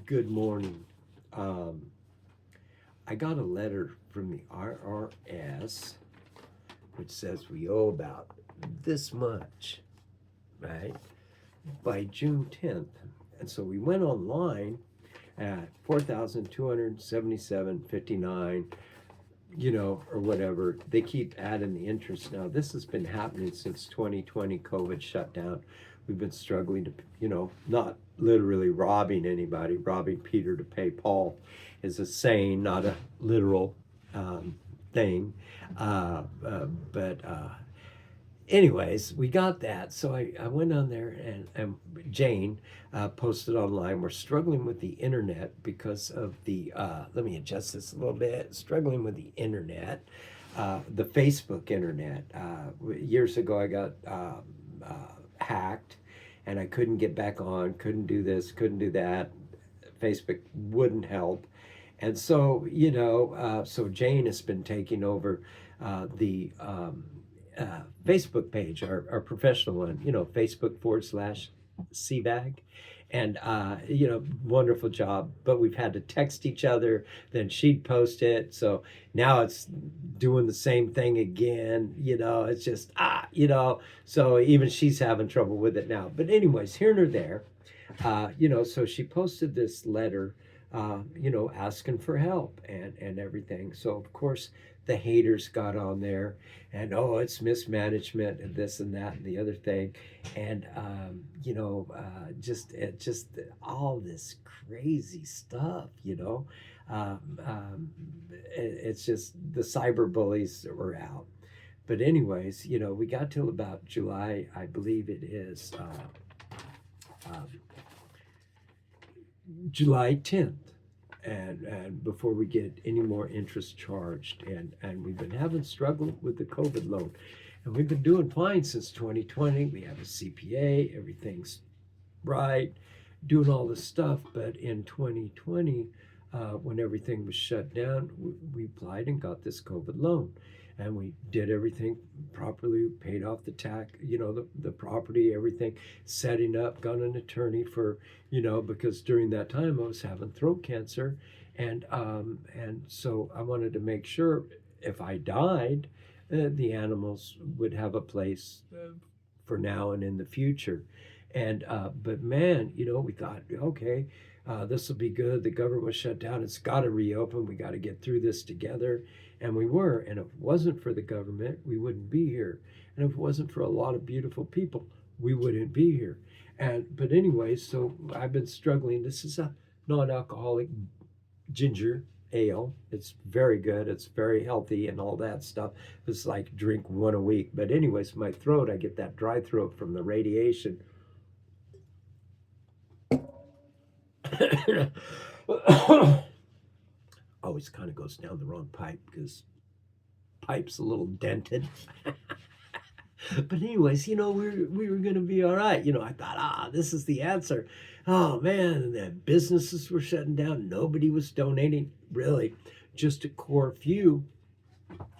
Good morning. Um, I got a letter from the IRS which says we owe about this much, right, by June 10th. And so we went online at 4,277.59, or whatever. They keep adding the interest now. This has been happening since 2020 COVID shutdown. We've been struggling to, not literally robbing anybody. Robbing Peter to pay Paul is a saying, not a literal thing. But anyways, we got that. So I went on there, and Jane posted online. We're struggling with the internet because of let me adjust this a little bit. Struggling with the internet, the Facebook internet. Years ago, I got hacked, and I couldn't get back on, couldn't do this, couldn't do that. Facebook wouldn't help. And so, so Jane has been taking over the Facebook page, our professional one, Facebook.com/CVAG. And, wonderful job. But we've had to text each other, then she'd post it. So now it's doing the same thing again. It's just, so even she's having trouble with it now. But, anyways, here nor there, so she posted this letter, asking for help and everything. So, of course, the haters got on there, and it's mismanagement and this and that and the other thing, and just all this crazy stuff. It's just the cyber bullies that were out. But anyways, we got till about July, I believe it is. Um, July 10th, and before we get any more interest charged, and we've been having struggle with the COVID loan, and we've been doing fine since 2020. We have a CPA, everything's right, doing all this stuff. But in 2020, when everything was shut down, we applied and got this COVID loan, and we did everything properly, paid off the tax, the property, everything, setting up, got an attorney for, because during that time I was having throat cancer, and so I wanted to make sure if I died, the animals would have a place for now and in the future. And but man, we thought, okay, this will be good. The government was shut down. It's got to reopen. We got to get through this together. And we were. And if it wasn't for the government, we wouldn't be here. And if it wasn't for a lot of beautiful people, we wouldn't be here. But anyway, so I've been struggling. This is a non-alcoholic ginger ale. It's very good. It's very healthy and all that stuff. It's like drink one a week. But anyways, my throat, I get that dry throat from the radiation. Always kind of goes down the wrong pipe because pipe's a little dented. But anyways, we were going to be all right. I thought, this is the answer. Oh man, the businesses were shutting down. Nobody was donating, really. Just a core few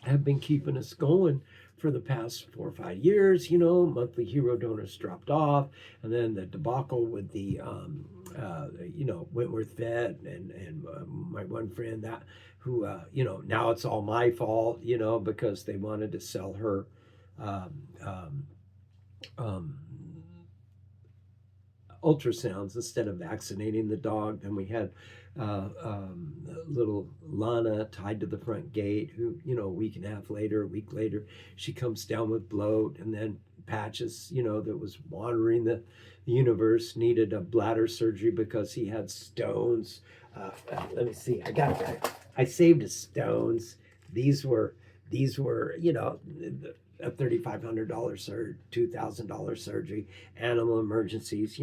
have been keeping us going for the past 4 or 5 years. Monthly hero donors dropped off, and then the debacle with the Wentworth vet and my one friend that who now it's all my fault, because they wanted to sell her um, um, um, ultrasounds instead of vaccinating the dog. Then we had little Lana tied to the front gate, who, a week and a half later, a week later, she comes down with bloat, and then Patches, that was wandering the universe, needed a bladder surgery because he had stones. Let me see. I saved his stones. These were, a $3,500 surgery, $2,000 surgery, animal emergencies.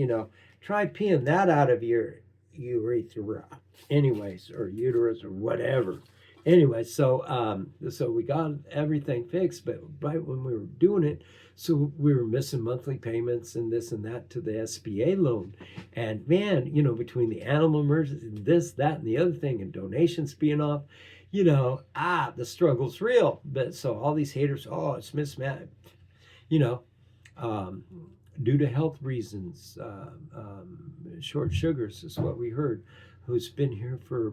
Try peeing that out of your urethra, anyways, or uterus or whatever. Anyway, so we got everything fixed, but right when we were doing it, so we were missing monthly payments and this and that to the SBA loan. And man, between the animal emergency, this, that, and the other thing, and donations being off, the struggle's real. But so all these haters, it's mismatched, you know, um, due to health reasons, short sugars is what we heard, who's been here for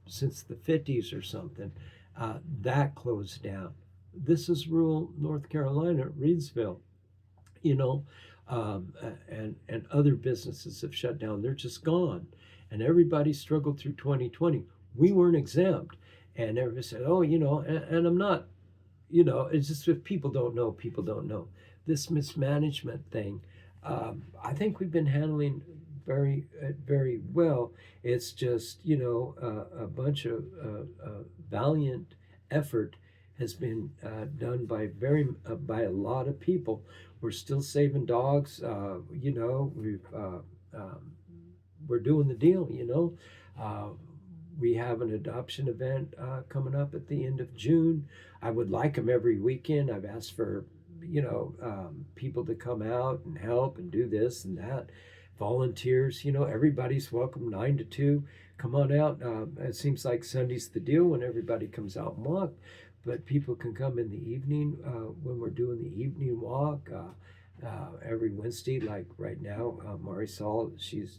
since the 50s or something, that closed down. This is rural North Carolina, Reidsville, you know, and other businesses have shut down. They're just gone, and everybody struggled through 2020. We weren't exempt, and everybody said, "Oh, and I'm not." It's just if people don't know, people don't know. This mismanagement thing, I think we've been handling very well. It's just a bunch of valiant effort has been done by a lot of people. We're still saving dogs. We're doing the deal. We have an adoption event coming up at the end of June. I would like them every weekend. I've asked for people to come out and help and do this and that. Volunteers, everybody's welcome, 9 to 2. Come on out. It seems like Sunday's the deal when everybody comes out and walk, but people can come in the evening when we're doing the evening walk. Every Wednesday, like right now, Marisol,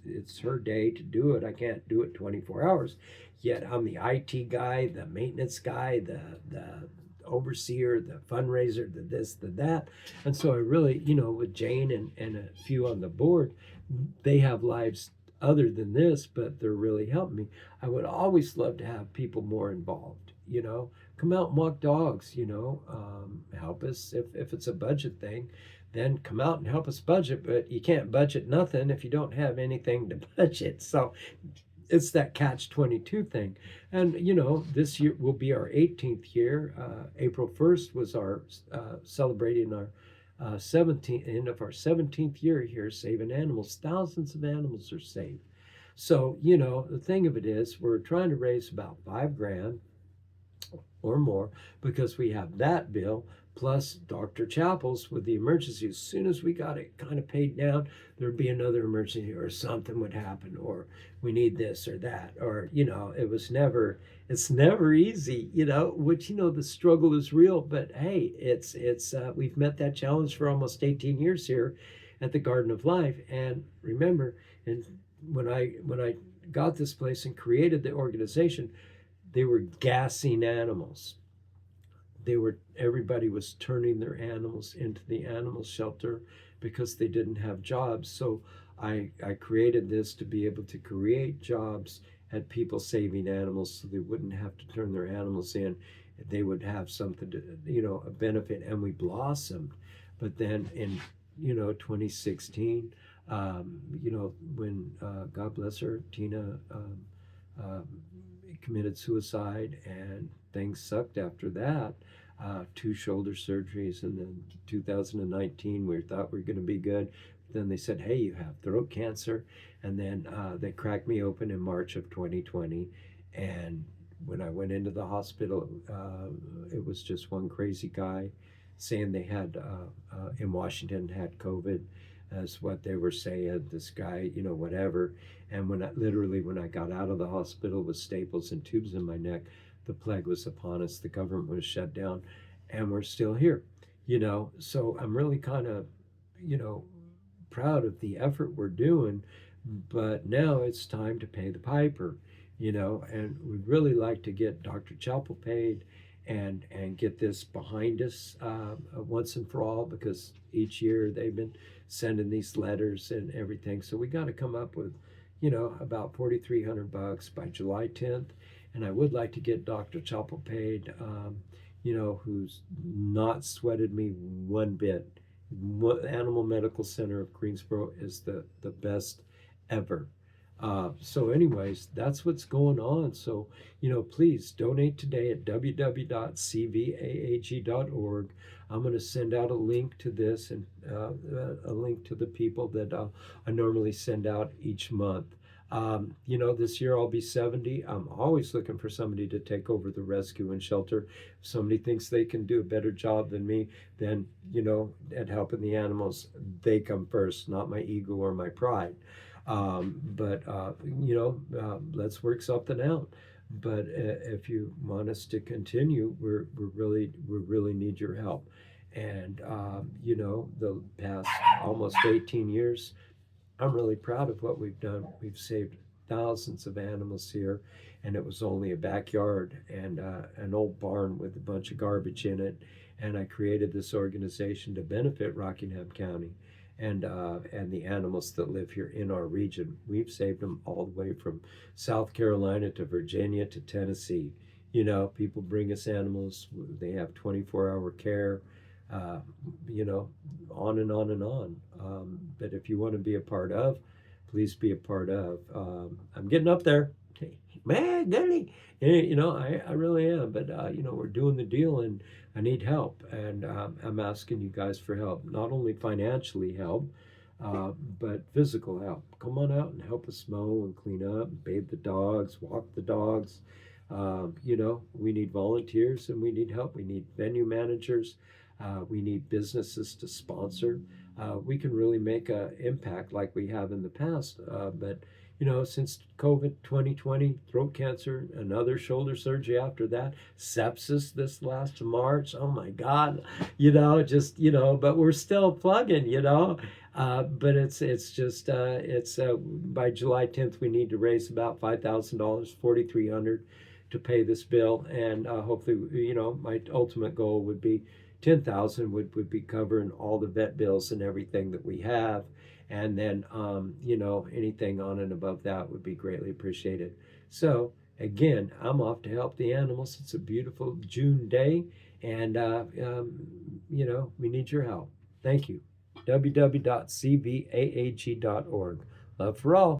it's her day to do it. I can't do it 24 hours. Yet I'm the IT guy, the maintenance guy, the overseer, the fundraiser, the this, the that. And so I really, with Jane and a few on the board, they have lives other than this, but they're really helping me. I would always love to have people more involved, come out and walk dogs, help us if it's a budget thing. Then come out and help us budget, but you can't budget nothing if you don't have anything to budget. So it's that catch-22 thing. And this year will be our 18th year. April 1st was our celebrating our 17th end of our 17th year here saving animals. Thousands of animals are saved. So the thing of it is, we're trying to raise about $5,000 or more because we have that bill plus Dr. Chappell's with the emergency. As soon as we got it kind of paid down, there'd be another emergency or something would happen, or we need this or that, or it's never easy, which the struggle is real. But hey, it's we've met that challenge for almost 18 years here at the Garden of Life. And remember, and when I got this place and created the organization, they were gassing animals. Everybody was turning their animals into the animal shelter because they didn't have jobs. So I created this to be able to create jobs at people saving animals so they wouldn't have to turn their animals in. They would have something to, a benefit, and we blossomed. But then in, 2016, when, God bless her, Tina committed suicide, and things sucked after that. 2 shoulder surgeries, and then 2019 we thought we were going to be good. Then they said, hey, you have throat cancer. And then they cracked me open in March of 2020. And when I went into the hospital, it was just one crazy guy saying they had in Washington had COVID, as what they were saying. This guy, whatever. And when I got out of the hospital with staples and tubes in my neck, the plague was upon us. The government was shut down, and we're still here. So I'm really kind of, proud of the effort we're doing. But now it's time to pay the piper, and we'd really like to get Dr. Chappell paid and get this behind us once and for all, because each year they've been sending these letters and everything. So we got to come up with, about $4,300 by July 10th. And I would like to get Dr. Chappell paid, who's not sweated me one bit. Animal Medical Center of Greensboro is the best ever. So anyways, that's what's going on. So, please donate today at www.cvaag.org. I'm going to send out a link to this and a link to the people that I normally send out each month. This year I'll be 70. I'm always looking for somebody to take over the rescue and shelter. If somebody thinks they can do a better job than me, then, at helping the animals, they come first, not my ego or my pride. Let's work something out. But if you want us to continue, we really need your help. And the past almost 18 years, I'm really proud of what we've done. We've saved thousands of animals here, and it was only a backyard and an old barn with a bunch of garbage in it. And I created this organization to benefit Rockingham County and the animals that live here in our region. We've saved them all the way from South Carolina to Virginia to Tennessee. People bring us animals. They have 24-hour care. Uh, on and on and on. But if you want to be a part of, please be a part of. I'm getting up there, man, goody. I really am. But we're doing the deal, and I need help, and I'm asking you guys for help. Not only financially help, but physical help. Come on out and help us mow and clean up, bathe the dogs, walk the dogs. We need volunteers and we need help. We need venue managers. We need businesses to sponsor. We can really make an impact like we have in the past. But since COVID 2020, throat cancer, another shoulder surgery after that, sepsis this last March. Oh my God, but we're still plugging, but it's just by July 10th, we need to raise about $5,000, $4,300 to pay this bill. And hopefully, my ultimate goal would be 10,000 would be covering all the vet bills and everything that we have. And then, anything on and above that would be greatly appreciated. So again, I'm off to help the animals. It's a beautiful June day, and we need your help. Thank you. www.cbaag.org. Love for all.